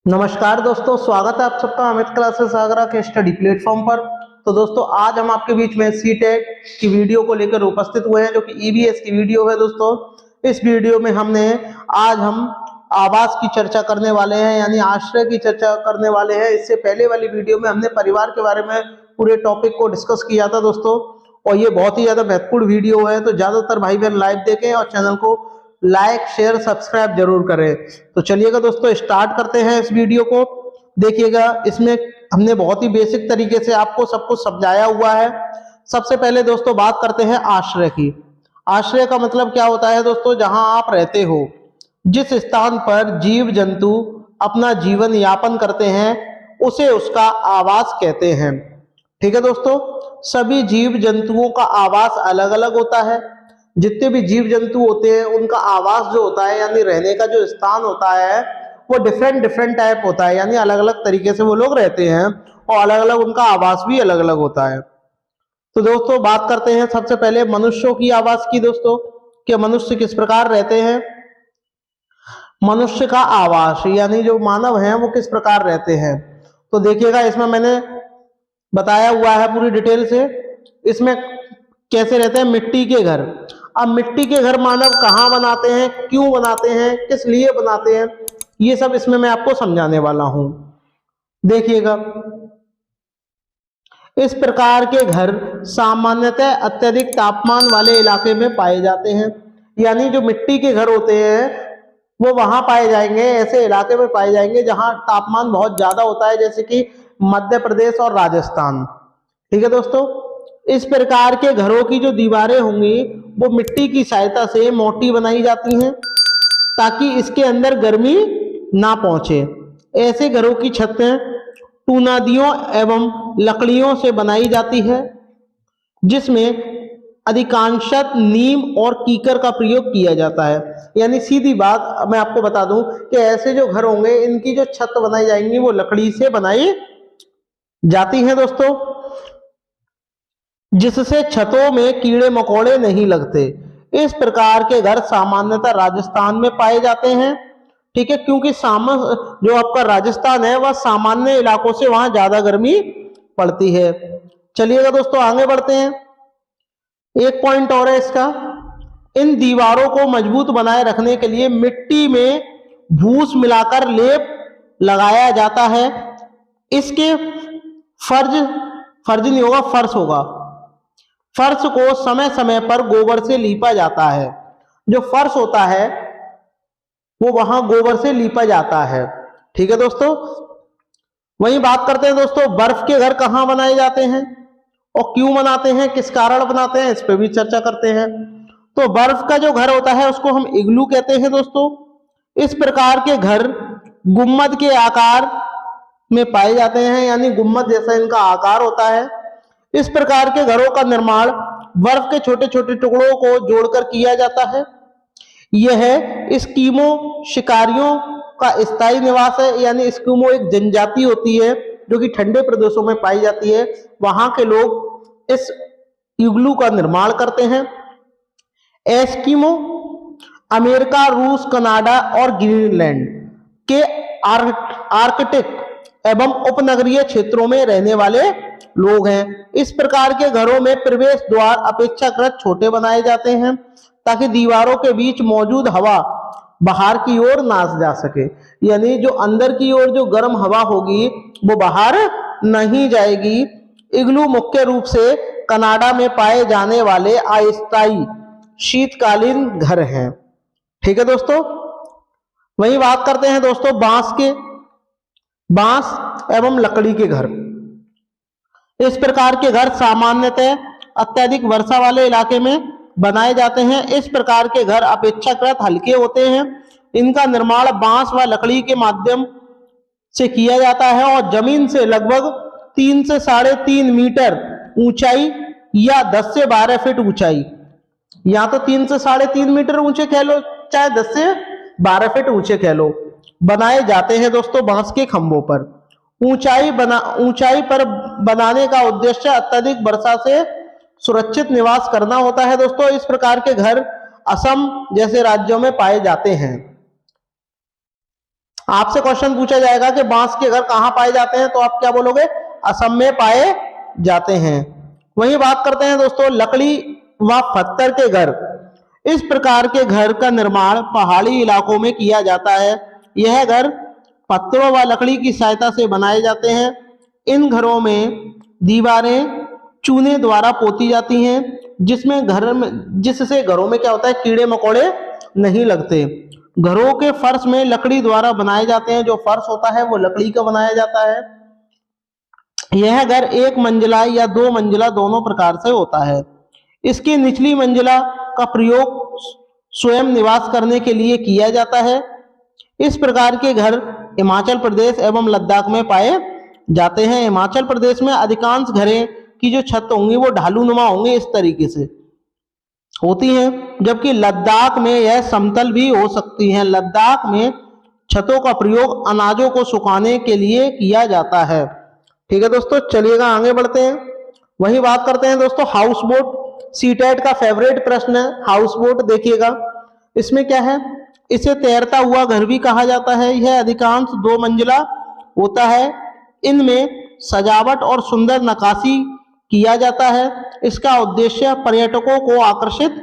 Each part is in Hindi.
नमस्कार दोस्तों, स्वागत है आप सबका अमित क्लासेस आगरा के स्टडी प्लेटफॉर्म पर। तो दोस्तों, आज हम आपके बीच में सीटेट की वीडियो को लेकर उपस्थित हुए हैं, जो कि ईवीएस की वीडियो है। दोस्तों, इस वीडियो में आज हम आवास की चर्चा करने वाले हैं, यानी आश्रय की चर्चा करने वाले हैं। इससे पहले वाली वीडियो में हमने परिवार के बारे में पूरे टॉपिक को डिस्कस किया था दोस्तों, और ये बहुत ही ज्यादा महत्वपूर्ण वीडियो है। तो ज्यादातर भाई बहन लाइव देखें और चैनल को लाइक शेयर सब्सक्राइब जरूर करें। तो चलिएगा दोस्तों, स्टार्ट करते हैं इस वीडियो को। देखिएगा, इसमें हमने बहुत ही बेसिक तरीके से आपको सब कुछ समझाया हुआ है। सबसे पहले दोस्तों बात करते हैं आश्रय की। आश्रय का मतलब क्या होता है दोस्तों? जहां आप रहते हो, जिस स्थान पर जीव जंतु अपना जीवन यापन करते हैं, उसे उसका आवास कहते हैं। ठीक है दोस्तों, सभी जीव जंतुओं का आवास अलग अलग होता है। जितने भी जीव जंतु होते हैं उनका आवास जो होता है, यानी रहने का जो स्थान होता है, वो डिफरेंट डिफरेंट टाइप होता है, यानी अलग अलग तरीके से वो लोग रहते हैं और अलग अलग उनका आवास भी अलग अलग होता है। तो दोस्तों बात करते हैं सबसे पहले मनुष्यों की आवास की दोस्तों, कि मनुष्य किस प्रकार रहते हैं। मनुष्य का आवास यानी जो मानव है वो किस प्रकार रहते हैं। तो देखिएगा, इसमें मैंने बताया हुआ है पूरी डिटेल से। इसमें कैसे रहते हैं? मिट्टी के घर। अब मिट्टी के घर मानव कहाँ बनाते हैं, क्यों बनाते हैं, किस लिए बनाते हैं, ये सब इसमें मैं आपको समझाने वाला हूं। देखिएगा, इस प्रकार के घर सामान्यतः अत्यधिक तापमान वाले इलाके में पाए जाते हैं। यानी जो मिट्टी के घर होते हैं वो वहां पाए जाएंगे, ऐसे इलाके में पाए जाएंगे जहां तापमान बहुत ज्यादा होता है, जैसे कि मध्य प्रदेश और राजस्थान। ठीक है दोस्तों, इस प्रकार के घरों की जो दीवारें होंगी वो मिट्टी की सहायता से मोटी बनाई जाती हैं, ताकि इसके अंदर गर्मी ना पहुंचे। ऐसे घरों की छतें टूनादियों एवं लकड़ियों से बनाई जाती है, जिसमें अधिकांशत नीम और कीकर का प्रयोग किया जाता है। यानी सीधी बात मैं आपको बता दूं कि ऐसे जो घर होंगे इनकी जो छत बनाई जाएंगी वो लकड़ी से बनाई जाती है दोस्तों, जिससे छतों में कीड़े मकोड़े नहीं लगते। इस प्रकार के घर सामान्यतः राजस्थान में पाए जाते हैं। ठीक है, क्योंकि जो आपका राजस्थान है वह सामान्य इलाकों से वहां ज्यादा गर्मी पड़ती है। चलिएगा दोस्तों, आगे बढ़ते हैं। एक पॉइंट और है इसका, इन दीवारों को मजबूत बनाए रखने के लिए मिट्टी में भूस मिलाकर लेप लगाया जाता है। इसके फर्ज फर्ज नहीं होगा, फर्श होगा। फर्श को समय समय पर गोबर से लीपा जाता है। जो फर्श होता है वो वहां गोबर से लीपा जाता है। ठीक है दोस्तों, वहीं बात करते हैं दोस्तों, बर्फ के घर कहां बनाए जाते हैं और क्यों बनाते हैं, किस कारण बनाते हैं, इस पर भी चर्चा करते हैं। तो बर्फ का जो घर होता है उसको हम इग्लू कहते हैं दोस्तों। इस प्रकार के घर गुम्मद के आकार में पाए जाते हैं, यानी गुम्मद जैसा इनका आकार होता है। इस प्रकार के घरों का निर्माण बर्फ के छोटे छोटे टुकड़ों को जोड़कर किया जाता है। यह एस्किमो शिकारियों का स्थायी निवास है। यानी एस्किमो एक जनजाति होती है जो कि ठंडे प्रदेशों में पाई जाती है, वहां के लोग इस इग्लू का निर्माण करते हैं। एस्किमो अमेरिका, रूस, कनाडा और ग्रीनलैंड के आर्कटिक एवं उपनगरीय क्षेत्रों में रहने वाले लोग हैं। इस प्रकार के घरों में प्रवेश द्वार अपेक्षाकृत छोटे बनाए जाते हैं, ताकि दीवारों के बीच मौजूद हवा बाहर की ओर ना जा सके। यानी जो अंदर की ओर जो गर्म हवा होगी वो बाहर नहीं जाएगी। इग्लू मुख्य रूप से कनाडा में पाए जाने वाले अस्थायी शीतकालीन घर हैं। ठीक है दोस्तों, वही बात करते हैं दोस्तों बांस एवं लकड़ी के घर। इस प्रकार के घर सामान्यतः अत्यधिक वर्षा वाले इलाके में बनाए जाते हैं। इस प्रकार के घर अपेक्षाकृत हल्के होते हैं। इनका निर्माण बांस व लकड़ी के माध्यम से किया जाता है और जमीन से लगभग 3 से 3.5 मीटर ऊंचाई या 10 से 12 फीट ऊंचाई, या तो 3 से 3.5 मीटर ऊंचे कह लो, चाहे 10 से 12 फीट ऊंचे कह लो, बनाए जाते हैं दोस्तों बांस के खंभों पर। ऊंचाई पर बनाने का उद्देश्य अत्यधिक वर्षा से सुरक्षित निवास करना होता है दोस्तों। इस प्रकार के घर असम जैसे राज्यों में पाए जाते हैं। आपसे क्वेश्चन पूछा जाएगा कि बांस के घर कहाँ पाए जाते हैं, तो आप क्या बोलोगे? असम में पाए जाते हैं। वही बात करते हैं दोस्तों लकड़ी व पत्थर के घर। इस प्रकार के घर का निर्माण पहाड़ी इलाकों में किया जाता है। यह घर पत्थरों व लकड़ी की सहायता से बनाए जाते हैं। इन घरों में दीवारें चूने द्वारा पोती जाती हैं, जिससे घरों में क्या होता है, कीड़े मकोड़े नहीं लगते। घरों के फर्श में लकड़ी द्वारा बनाए जाते हैं, जो फर्श होता है वो लकड़ी का बनाया जाता है। यह घर एक मंजिला या दो मंजिला दोनों प्रकार से होता है। इसकी निचली मंजिला का प्रयोग स्वयं निवास करने के लिए किया जाता है। इस प्रकार के घर हिमाचल प्रदेश एवं लद्दाख में पाए जाते हैं। हिमाचल प्रदेश में अधिकांश घरें की जो छत होंगी वो ढालूनुमा होंगे, इस तरीके से होती हैं, जबकि लद्दाख में यह समतल भी हो सकती हैं। लद्दाख में छतों का प्रयोग अनाजों को सुखाने के लिए किया जाता है। ठीक है दोस्तों, चलिएगा आगे बढ़ते हैं। वही बात करते हैं दोस्तों हाउस बोट। सीटेट का फेवरेट प्रश्न है हाउस बोट। देखिएगा इसमें क्या है, इसे तैरता हुआ घर भी कहा जाता है। यह अधिकांश दो मंजिला होता है। इनमें सजावट और सुंदर नक्काशी किया जाता है। इसका उद्देश्य पर्यटकों को आकर्षित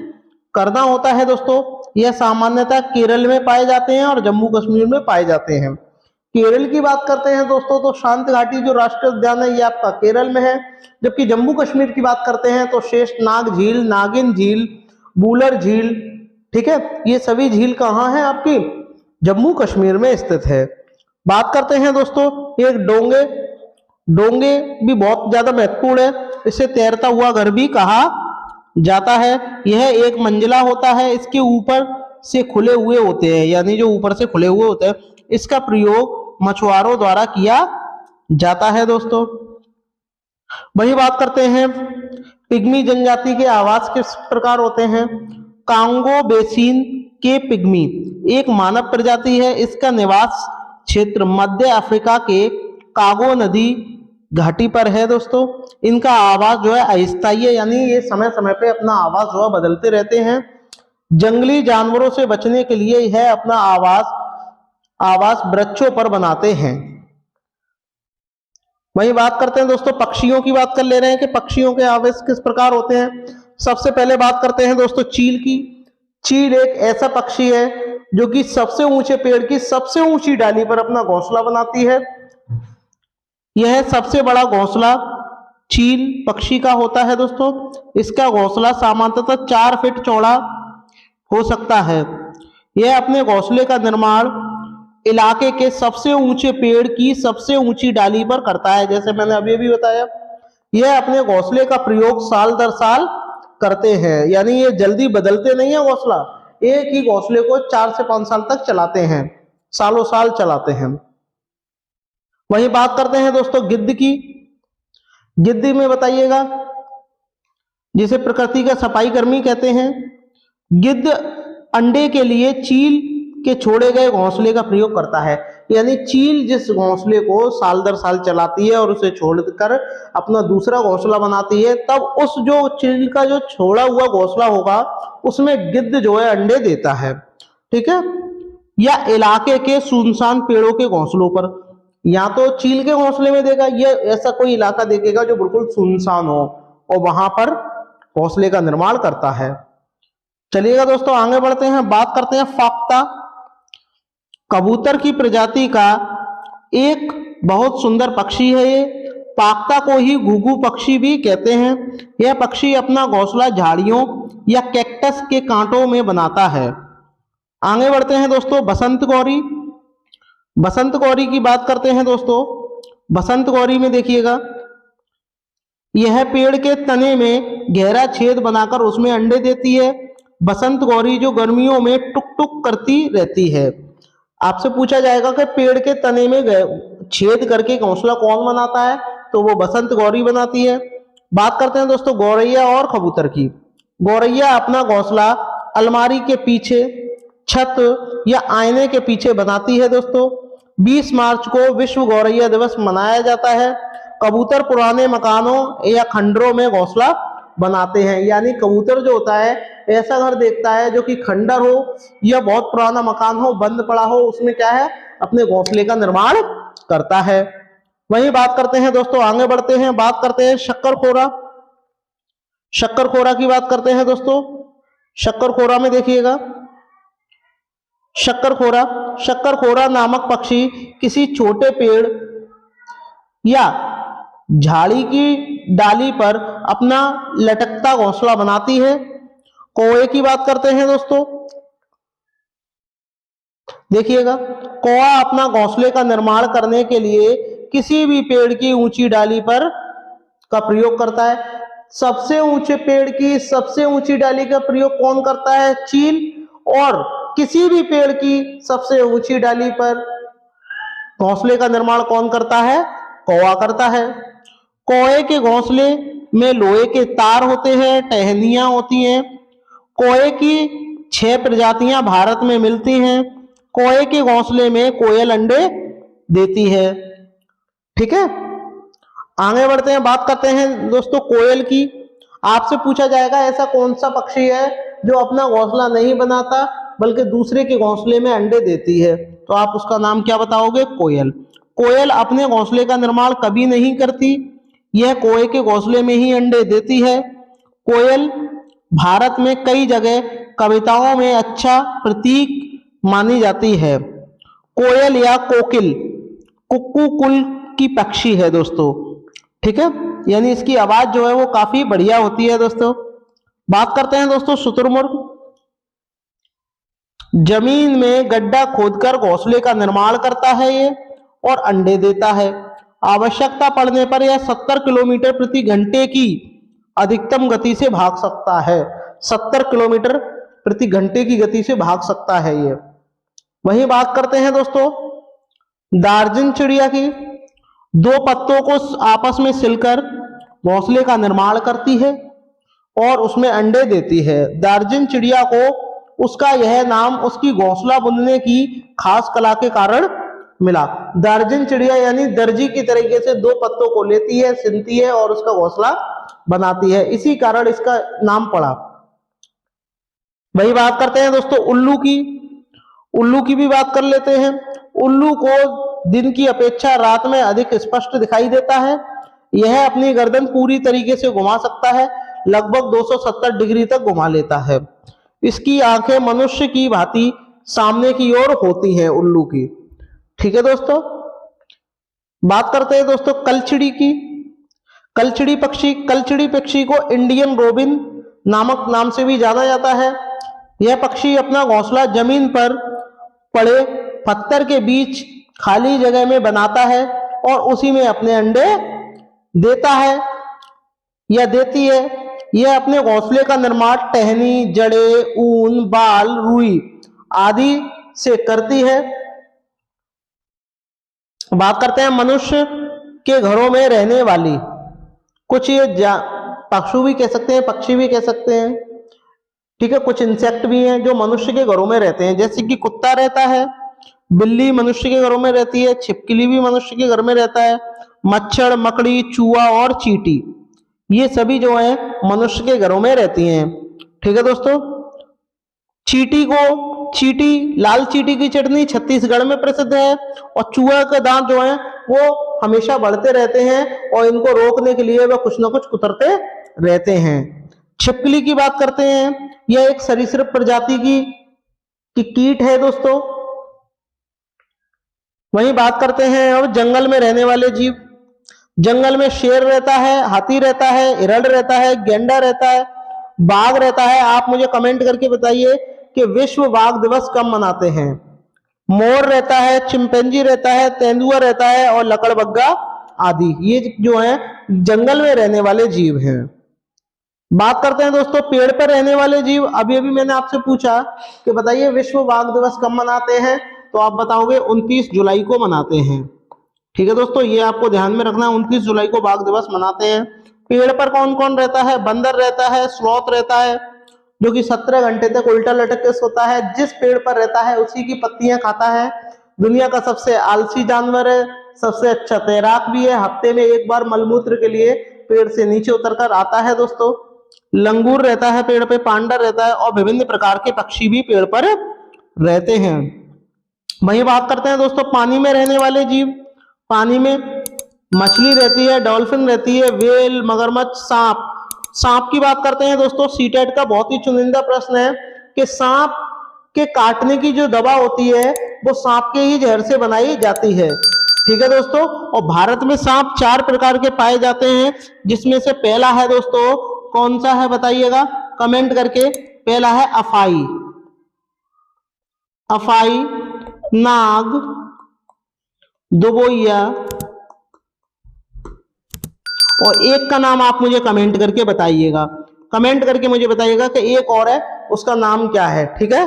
करना होता है दोस्तों। यह सामान्यतः केरल में पाए जाते हैं और जम्मू कश्मीर में पाए जाते हैं। केरल की बात करते हैं दोस्तों तो शांत घाटी जो राष्ट्रीय उद्यान है ये आपका केरल में है। जबकि जम्मू कश्मीर की बात करते हैं तो शेषनाग झील, नागिन झील, बूलर झील, ठीक है, ये सभी झील कहाँ है आपकी? जम्मू कश्मीर में स्थित है। बात करते हैं दोस्तों एक डोंगे। डोंगे भी बहुत ज्यादा महत्वपूर्ण है। इसे तैरता हुआ घर भी कहा जाता है। यह एक मंजिला होता है। इसके ऊपर से खुले हुए होते हैं, यानी जो ऊपर से खुले हुए होते हैं। इसका प्रयोग मछुआरों द्वारा किया जाता है दोस्तों। वही बात करते हैं पिग्मी जनजाति के आवास किस प्रकार होते हैं। कांगो बेसिन के पिग्मी एक मानव प्रजाति है। इसका निवास क्षेत्र मध्य अफ्रीका के कांगो नदी घाटी पर है दोस्तों। इनका आवास जो है अस्थायी है, यानी ये समय समय पे अपना आवास जो है बदलते रहते हैं। जंगली जानवरों से बचने के लिए यह अपना आवास वृक्षों पर बनाते हैं। वही बात करते हैं दोस्तों पक्षियों की बात कर ले रहे हैं कि पक्षियों के आवास किस प्रकार होते हैं। सबसे पहले बात करते हैं दोस्तों चील की। चील एक ऐसा पक्षी है जो कि सबसे ऊंचे पेड़ की सबसे ऊंची डाली पर अपना घोंसला बनाती है। यह सबसे बड़ा घोंसला चील पक्षी का होता है दोस्तों। इसका घोंसला सामान्यतः 4 फीट चौड़ा हो सकता है। यह अपने घोंसले का निर्माण इलाके के सबसे ऊंचे पेड़ की सबसे ऊंची डाली पर करता है। जैसे मैंने अभी भी बताया, यह अपने घोंसले का प्रयोग साल दर साल करते हैं, यानी ये जल्दी बदलते नहीं है घोंसला। एक ही घोंसले को 4 से 5 साल तक चलाते हैं, सालों साल चलाते हैं। वही बात करते हैं दोस्तों गिद्ध की। गिद्ध में बताइएगा, जिसे प्रकृति का सफाई कर्मी कहते हैं। गिद्ध अंडे के लिए चील के छोड़े गए घोंसले का प्रयोग करता है। यानी चील जिस घोंसले को साल दर साल चलाती है और उसे छोड़कर अपना दूसरा घोंसला बनाती है, तब उस जो चील का जो छोड़ा हुआ घोंसला होगा उसमें गिद्ध जो है अंडे देता है। ठीक है, या इलाके के सुनसान पेड़ों के घोंसलों पर, या तो चील के घोंसले में देगा, या ऐसा कोई इलाका देखेगा जो बिल्कुल सुनसान हो और वहां पर घोंसले का निर्माण करता है। चलिएगा दोस्तों आगे बढ़ते हैं, बात करते हैं फाख्ता। कबूतर की प्रजाति का एक बहुत सुंदर पक्षी है ये। फाख्ता को ही घुघु पक्षी भी कहते हैं। यह पक्षी अपना घोंसला झाड़ियों या कैक्टस के कांटों में बनाता है। आगे बढ़ते हैं दोस्तों बसंत गौरी। बसंत गौरी की बात करते हैं दोस्तों। बसंत गौरी में देखिएगा, यह पेड़ के तने में गहरा छेद बनाकर उसमें अंडे देती है। बसंत गौरी जो गर्मियों में टुक टुक करती रहती है। आपसे पूछा जाएगा कि पेड़ के तने में छेद करके घोंसला कौन बनाता है, तो वो बसंत गौरी बनाती है। बात करते हैं दोस्तों गौरैया और कबूतर की। गौरैया अपना घोंसला अलमारी के पीछे, छत या आईने के पीछे बनाती है दोस्तों। 20 मार्च को विश्व गौरैया दिवस मनाया जाता है। कबूतर पुराने मकानों या खंडरों में घोंसला बनाते हैं। यानी कबूतर जो होता है ऐसा घर देखता है जो कि खंडर हो या बहुत पुराना मकान हो, बंद पड़ा हो, उसमें क्या है अपने घोंसले का निर्माण करता है। वही बात करते हैं दोस्तों, आगे बढ़ते हैं, बात करते हैं शक्करखोरा। शक्करखोरा की बात करते हैं दोस्तों। शक्करखोरा में देखिएगा, शक्करखोरा शक्करखोरा नामक पक्षी किसी छोटे पेड़ या झाड़ी की डाली पर अपना लटकता घोंसला बनाती है। कौवे की बात करते हैं दोस्तों, देखिएगा, कौवा अपना घोंसले का निर्माण करने के लिए किसी भी पेड़ की ऊंची डाली पर का प्रयोग करता है। सबसे ऊंचे पेड़ की सबसे ऊंची डाली का प्रयोग कौन करता है? चील। और किसी भी पेड़ की सबसे ऊंची डाली पर घोंसले का निर्माण कौन करता है? कौवा करता है। कौवे के घोंसले में लोहे के तार होते हैं, टहनियां होती हैं। कौवे की 6 प्रजातियां भारत में मिलती हैं। कौवे के घोंसले में कोयल अंडे देती है। ठीक है, आगे बढ़ते हैं, बात करते हैं दोस्तों कोयल की। आपसे पूछा जाएगा ऐसा कौन सा पक्षी है जो अपना घोंसला नहीं बनाता बल्कि दूसरे के घोंसले में अंडे देती है, तो आप उसका नाम क्या बताओगे? कोयल। कोयल अपने घोंसले का निर्माण कभी नहीं करती, यह कौवे के घोंसले में ही अंडे देती है। कोयल भारत में कई जगह कविताओं में अच्छा प्रतीक मानी जाती है। कोयल या कोकिल कुक्कू कुल की पक्षी है दोस्तों। ठीक है, यानी इसकी आवाज जो है वो काफी बढ़िया होती है दोस्तों। बात करते हैं दोस्तों शुतुरमुर्ग। जमीन में गड्ढा खोदकर घोंसले का निर्माण करता है ये, और अंडे देता है। आवश्यकता पड़ने पर यह 70 किलोमीटर प्रति घंटे की अधिकतम गति से भाग सकता है। 70 किलोमीटर प्रति घंटे की गति से भाग सकता है ये। वही बात करते हैं दोस्तों दार्जिन चिड़िया की। 2 पत्तों को आपस में सिलकर घोंसले का निर्माण करती है और उसमें अंडे देती है। दार्जिन चिड़िया को उसका यह नाम उसकी घोंसला बुनने की खास कला के कारण मिला। दार्जिन चिड़िया यानी दर्जी की तरीके से 2 पत्तों को लेती है, सिलती है और उसका घोंसला बनाती है, इसी कारण इसका नाम पड़ा। वही बात करते हैं दोस्तों उल्लू की। उल्लू की भी बात कर लेते हैं। उल्लू को दिन की अपेक्षा रात में अधिक स्पष्ट दिखाई देता है। यह अपनी गर्दन पूरी तरीके से घुमा सकता है, लगभग 270 डिग्री तक घुमा लेता है। इसकी आंखें मनुष्य की भांति सामने की ओर होती हैं उल्लू की। ठीक है दोस्तों, बात करते हैं दोस्तों कलचिड़ी की। कलचिड़ी पक्षी को इंडियन रोबिन नामक नाम से भी जाना जाता है। यह पक्षी अपना घोंसला जमीन पर पड़े पत्थर के बीच खाली जगह में बनाता है और उसी में अपने अंडे देता है या देती है। यह अपने घोंसले का निर्माण टहनी, जड़ें, ऊन, बाल, रुई आदि से करती है। बात करते हैं मनुष्य के घरों में रहने वाली कुछ ये पशु भी कह सकते हैं, पक्षी भी कह सकते हैं। ठीक है, कुछ इंसेक्ट भी हैं जो मनुष्य के घरों में रहते हैं, जैसे कि कुत्ता रहता है, बिल्ली मनुष्य के घरों में रहती है, छिपकली भी मनुष्य के घर में रहता है, मच्छर, मकड़ी, चूहा और चींटी, ये सभी जो है मनुष्य के घरों में रहती हैं। ठीक है दोस्तों, लाल चींटी की चटनी छत्तीसगढ़ में प्रसिद्ध है और चूहा के दांत जो है वो हमेशा बढ़ते रहते हैं और इनको रोकने के लिए वह कुछ ना कुछ कुतरते रहते हैं। छिपकली की बात करते हैं, यह एक सरीसृप प्रजाति की कीट है दोस्तों। वहीं बात करते हैं अब जंगल में रहने वाले जीव। जंगल में शेर रहता है, हाथी रहता है, हिरण रहता है, गैंडा रहता है, बाघ रहता है। आप मुझे कमेंट करके बताइए कि विश्व बाघ दिवस कब मनाते हैं। मोर रहता है, चिंपैंजी रहता है, तेंदुआ रहता है और लकड़बग्गा आदि, ये जो है जंगल में रहने वाले जीव हैं। बात करते हैं दोस्तों पेड़ पर रहने वाले जीव। अभी मैंने आपसे पूछा कि बताइए विश्व बाघ दिवस कब मनाते हैं, तो आप बताओगे 29 जुलाई को मनाते हैं। ठीक है दोस्तों, ये आपको ध्यान में रखना है, 29 जुलाई को बाघ दिवस मनाते हैं। पेड़ पर कौन कौन रहता है? बंदर रहता है, स्लॉथ रहता है जो कि 17 घंटे तक उल्टा लटक के सोता है, जिस पेड़ पर रहता है उसी की पत्तियां खाता है। दुनिया का सबसे आलसी जानवर है, सबसे अच्छा तैराक भी है, हफ्ते में एक बार मलमूत्र के लिए पेड़ से नीचे उतरकर आता है दोस्तों। लंगूर रहता है पेड़ पे, पांडा रहता है और विभिन्न प्रकार के पक्षी भी पेड़ पर रहते हैं। वही बात करते हैं दोस्तों पानी में रहने वाले जीव। पानी में मछली रहती है, डॉल्फिन रहती है, व्हेल, मगरमच्छ, सांप। सांप की बात करते हैं दोस्तों, सीटेट का बहुत ही चुनिंदा प्रश्न है कि सांप के काटने की जो दवा होती है वो सांप के ही जहर से बनाई जाती है। ठीक है दोस्तों। और भारत में सांप 4 प्रकार के पाए जाते हैं, जिसमें से पहला है दोस्तों, कौन सा है बताइएगा कमेंट करके। पहला है अफाई, अफाई, नाग, दुबोइया, और एक का नाम आप मुझे कमेंट करके बताइएगा। कमेंट करके मुझे बताइएगा कि एक और है, उसका नाम क्या है। ठीक है,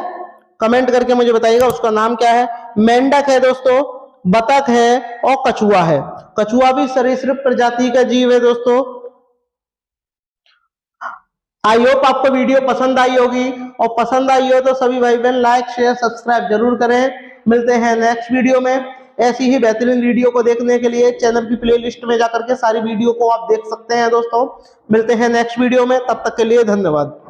कमेंट करके मुझे बताइएगा उसका नाम क्या है। मेंढक है दोस्तों, बतख है और कछुआ है। कछुआ भी सरीसृप प्रजाति का जीव है दोस्तों। आई होप आपको वीडियो पसंद आई होगी, और पसंद आई हो तो सभी भाई बहन लाइक शेयर सब्सक्राइब जरूर करें। मिलते हैं नेक्स्ट वीडियो में। ऐसी ही बेहतरीन वीडियो को देखने के लिए चैनल की प्लेलिस्ट में जाकर के सारी वीडियो को आप देख सकते हैं दोस्तों। मिलते हैं नेक्स्ट वीडियो में, तब तक के लिए धन्यवाद।